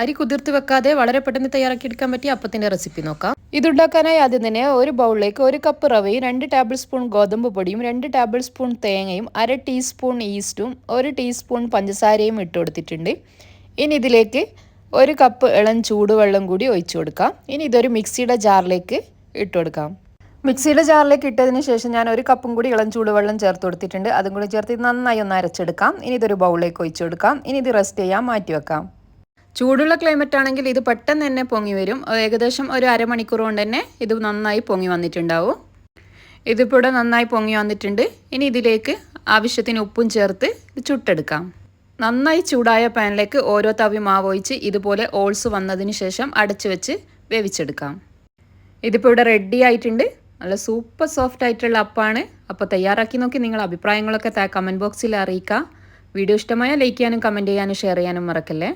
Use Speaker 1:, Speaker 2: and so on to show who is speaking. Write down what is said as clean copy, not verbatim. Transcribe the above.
Speaker 1: അരി കുതിർത്ത് വെക്കാതെ വളരെ പെട്ടെന്ന് തയ്യാറാക്കിയെടുക്കാൻ പറ്റിയ അപ്പത്തിൻ്റെ റെസിപ്പി നോക്കാം. ഇതുണ്ടാക്കാനായി ആദ്യം തന്നെ ഒരു ബൗളിലേക്ക് 1 കപ്പ് റവയും 2 ടേബിൾ സ്പൂൺ ഗോതമ്പ് പൊടിയും 2 ടേബിൾ സ്പൂൺ തേങ്ങയും 1/2 ടീസ്പൂൺ ഈസ്റ്റും 1 ടീസ്പൂൺ പഞ്ചസാരയും ഇട്ട് കൊടുത്തിട്ടുണ്ട്. ഇനി ഇതിലേക്ക് 1 കപ്പ് ഇളം ചൂടുവെള്ളം കൂടി ഒഴിച്ചു കൊടുക്കാം. ഇനി ഇതൊരു മിക്സിയുടെ ജാറിലേക്ക് ഇട്ട് കൊടുക്കാം. മിക്സിയുടെ ജാറിലേക്ക് ഇട്ടതിന് ശേഷം ഞാൻ 1 കപ്പും കൂടി ഇളം ചൂടുവെള്ളം ചേർത്ത് കൊടുത്തിട്ടുണ്ട്. അതും കൂടി ചേർത്ത് നന്നായി ഒന്ന് അരച്ചെടുക്കാം. ഇനി ഇതൊരു ബൗളിലേക്ക് ഒഴിച്ചു കൊടുക്കാം. ഇനി ഇത് റെസ്റ്റ് ചെയ്യാൻ മാറ്റി വെക്കാം. ചൂടുള്ള ക്ലൈമറ്റ് ആണെങ്കിൽ ഇത് പെട്ടെന്ന് തന്നെ പൊങ്ങി വരും. ഏകദേശം ഒരു അരമണിക്കൂർ കൊണ്ട് തന്നെ ഇത് നന്നായി പൊങ്ങി വന്നിട്ടുണ്ടാവും. ഇതിപ്പോൾ ഇവിടെ നന്നായി പൊങ്ങി വന്നിട്ടുണ്ട്. ഇനി ഇതിലേക്ക് ആവശ്യത്തിന് ഉപ്പും ചേർത്ത് ചുട്ടെടുക്കാം. നന്നായി ചൂടായ പാനിലേക്ക് ഓരോ തവി മാവ് ഒഴിച്ച് ഇതുപോലെ ഓൾസ് വന്നതിന് ശേഷം അടച്ചു വെച്ച് വേവിച്ചെടുക്കാം. ഇതിപ്പോൾ ഇവിടെ റെഡി ആയിട്ടുണ്ട്. നല്ല സൂപ്പർ സോഫ്റ്റ് ആയിട്ടുള്ള അപ്പമാണ്. അപ്പോൾ തയ്യാറാക്കി നോക്കി നിങ്ങൾ അഭിപ്രായങ്ങളൊക്കെ കമൻറ്റ് ബോക്സിൽ അറിയിക്കുക. വീഡിയോ ഇഷ്ടമായാൽ ലൈക്ക് ചെയ്യാനും കമൻറ്റ് ചെയ്യാനും ഷെയർ ചെയ്യാനും മറക്കല്ലേ.